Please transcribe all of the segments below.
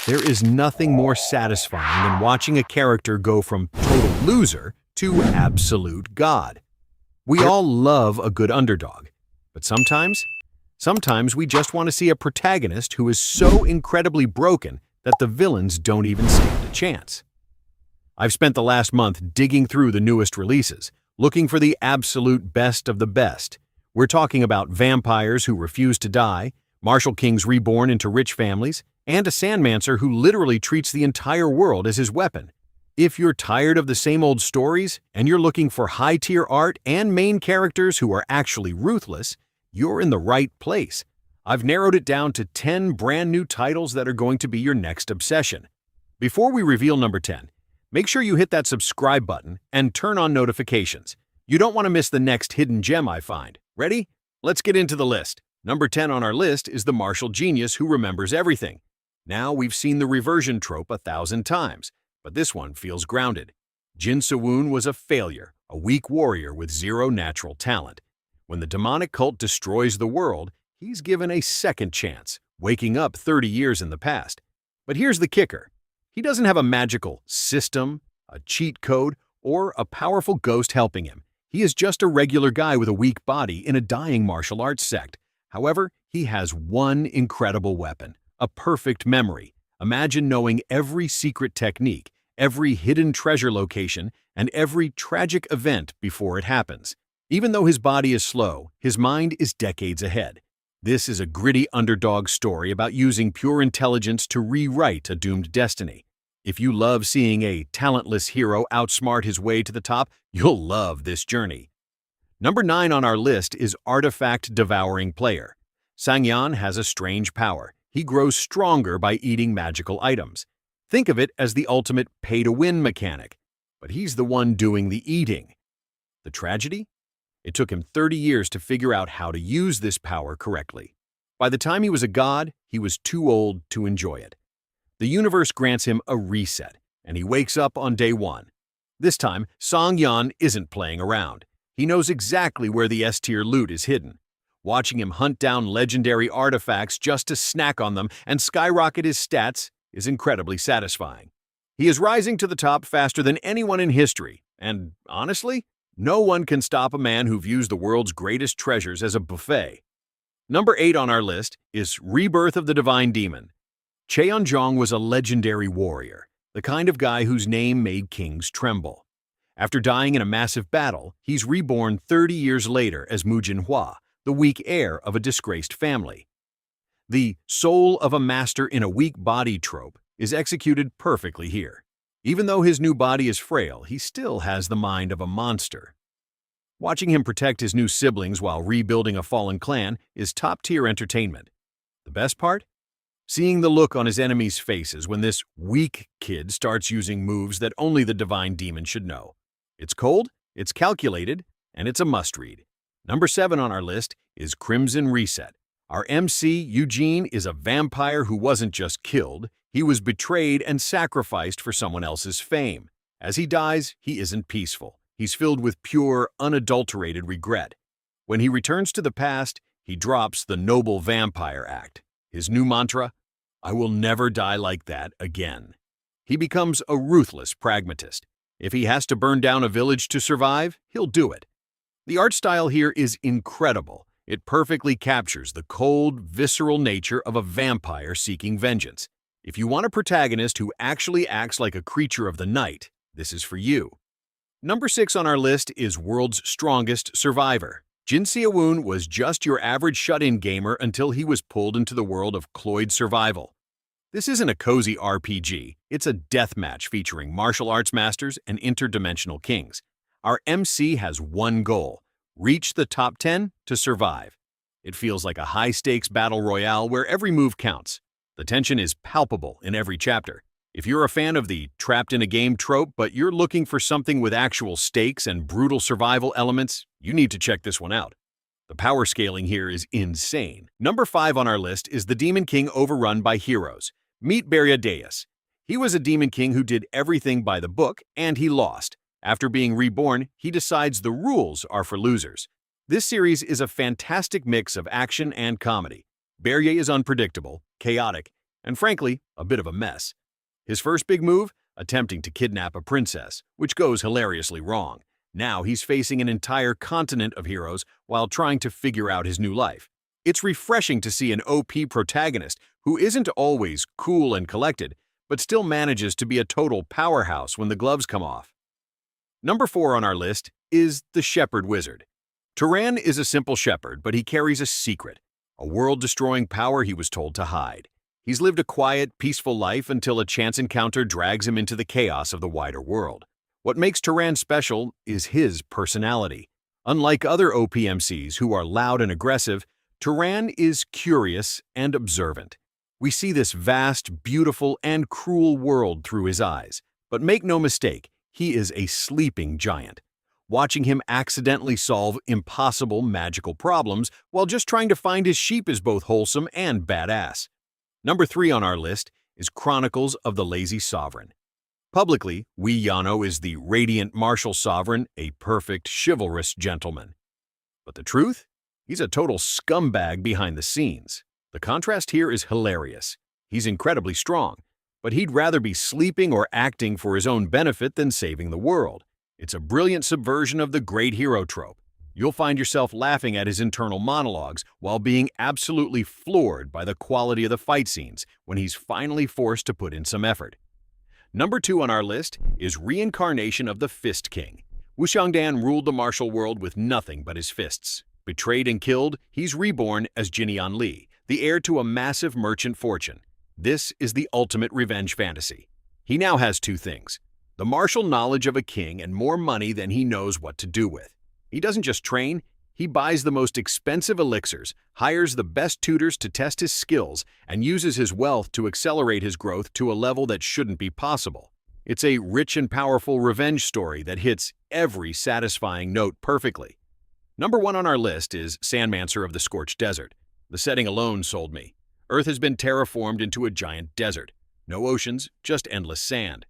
There is nothing more satisfying than watching a character go from total loser to absolute god. We all love a good underdog, but sometimes we just want to see a protagonist who is so incredibly broken that the villains don't even stand a chance. I've spent the last month digging through the newest releases, looking for the absolute best of the best. We're talking about vampires who refuse to die, martial kings reborn into rich families, and a Sandmancer who literally treats the entire world as his weapon. If you're tired of the same old stories and you're looking for high-tier art and main characters who are actually ruthless, you're in the right place. I've narrowed it down to 10 brand new titles that are going to be your next obsession. Before we reveal number 10, make sure you hit that subscribe button and turn on notifications. You don't want to miss the next hidden gem I find. Ready? Let's get into the list. Number 10 on our list is the martial genius who remembers everything. Now we've seen the reversion trope 1,000 times, but this one feels grounded. Jin Se-woon was a failure, a weak warrior with zero natural talent. When the demonic cult destroys the world, he's given a second chance, waking up 30 years in the past. But here's the kicker. He doesn't have a magical system, a cheat code, or a powerful ghost helping him. He is just a regular guy with a weak body in a dying martial arts sect. However, he has one incredible weapon, a perfect memory. Imagine knowing every secret technique, every hidden treasure location, and every tragic event before it happens. Even though his body is slow, his mind is decades ahead. This is a gritty underdog story about using pure intelligence to rewrite a doomed destiny. If you love seeing a talentless hero outsmart his way to the top, you'll love this journey. Number 9 on our list is Artifact-Devouring Player. Sang-yeon has a strange power. He grows stronger by eating magical items. Think of it as the ultimate pay-to-win mechanic, but he's the one doing the eating. The tragedy? It took him 30 years to figure out how to use this power correctly. By the time he was a god, he was too old to enjoy it. The universe grants him a reset, and he wakes up on day 1. This time, Sang-yeon isn't playing around. He knows exactly where the S-tier loot is hidden. Watching him hunt down legendary artifacts just to snack on them and skyrocket his stats is incredibly satisfying. He is rising to the top faster than anyone in history, and honestly, no one can stop a man who views the world's greatest treasures as a buffet. Number 8 on our list is Rebirth of the Divine Demon. Cheon-jong was a legendary warrior, the kind of guy whose name made kings tremble. After dying in a massive battle, he's reborn 30 years later as Mu-jin-hwa, the weak heir of a disgraced family. The soul of a master in a weak body trope is executed perfectly here. Even though his new body is frail, he still has the mind of a monster. Watching him protect his new siblings while rebuilding a fallen clan is top-tier entertainment. The best part? Seeing the look on his enemies' faces when this weak kid starts using moves that only the divine demon should know. It's cold, it's calculated, and it's a must-read. Number 7 on our list is Crimson Reset. Our MC, Eugene, is a vampire who wasn't just killed, he was betrayed and sacrificed for someone else's fame. As he dies, he isn't peaceful. He's filled with pure, unadulterated regret. When he returns to the past, he drops the Noble Vampire Act. His new mantra, "I will never die like that again." He becomes a ruthless pragmatist. If he has to burn down a village to survive, he'll do it. The art style here is incredible. It perfectly captures the cold, visceral nature of a vampire seeking vengeance. If you want a protagonist who actually acts like a creature of the night, this is for you. Number 6 on our list is World's Strongest Survivor. Jin Se-woon was just your average shut-in gamer until he was pulled into the world of Cloyd Survival. This isn't a cozy RPG, it's a deathmatch featuring martial arts masters and interdimensional kings. Our MC has one goal: reach the top 10 to survive. It feels like a high-stakes battle royale where every move counts. The tension is palpable in every chapter. If you're a fan of the trapped-in-a-game trope, but you're looking for something with actual stakes and brutal survival elements, you need to check this one out. The power scaling here is insane. Number 5 on our list is the Demon King overrun by heroes. Meet Deus. He was a Demon King who did everything by the book, and he lost. After being reborn, he decides the rules are for losers. This series is a fantastic mix of action and comedy. Berye is unpredictable, chaotic, and frankly, a bit of a mess. His first big move? Attempting to kidnap a princess, which goes hilariously wrong. Now he's facing an entire continent of heroes while trying to figure out his new life. It's refreshing to see an OP protagonist who isn't always cool and collected, but still manages to be a total powerhouse when the gloves come off. Number 4 on our list is the Shepherd Wizard. Turan is a simple shepherd, but he carries a secret, a world-destroying power he was told to hide. He's lived a quiet, peaceful life until a chance encounter drags him into the chaos of the wider world. What makes Turan special is his personality. Unlike other OPMCs who are loud and aggressive, Turan is curious and observant. We see this vast, beautiful, and cruel world through his eyes. But make no mistake, he is a sleeping giant. Watching him accidentally solve impossible magical problems while just trying to find his sheep is both wholesome and badass. Number 3 on our list is Chronicles of the Lazy Sovereign. Publicly, Wee Yano is the radiant martial sovereign, a perfect, chivalrous gentleman. But the truth? He's a total scumbag behind the scenes. The contrast here is hilarious. He's incredibly strong, but he'd rather be sleeping or acting for his own benefit than saving the world. It's a brilliant subversion of the great hero trope. You'll find yourself laughing at his internal monologues while being absolutely floored by the quality of the fight scenes when he's finally forced to put in some effort. Number 2 on our list is Reincarnation of the Fist King. Wu Xiangdan ruled the martial world with nothing but his fists. Betrayed and killed, he's reborn as Jinian Li, the heir to a massive merchant fortune. This is the ultimate revenge fantasy. He now has 2 things: the martial knowledge of a king and more money than he knows what to do with. He doesn't just train, he buys the most expensive elixirs, hires the best tutors to test his skills, and uses his wealth to accelerate his growth to a level that shouldn't be possible. It's a rich and powerful revenge story that hits every satisfying note perfectly. Number 1 on our list is Sandmancer of the Scorched Desert. The setting alone sold me. Earth has been terraformed into a giant desert. No oceans, just endless sand.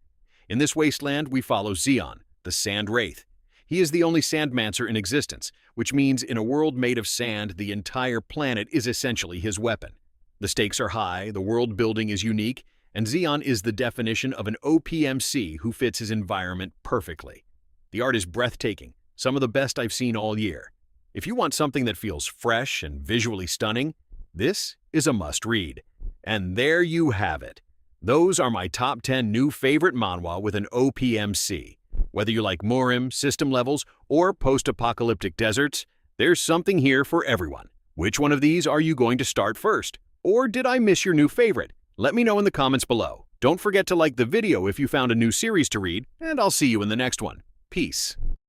In this wasteland, we follow Xion, the Sand Wraith. He is the only Sandmancer in existence, which means in a world made of sand, the entire planet is essentially his weapon. The stakes are high, the world building is unique, and Xion is the definition of an OPMC who fits his environment perfectly. The art is breathtaking, some of the best I've seen all year. If you want something that feels fresh and visually stunning, this is a must-read. And there you have it. Those are my top 10 new favorite manhwa with an OPMC. Whether you like murim, system levels, or post-apocalyptic deserts, there's something here for everyone. Which one of these are you going to start first? Or did I miss your new favorite? Let me know in the comments below. Don't forget to like the video if you found a new series to read, and I'll see you in the next one. Peace.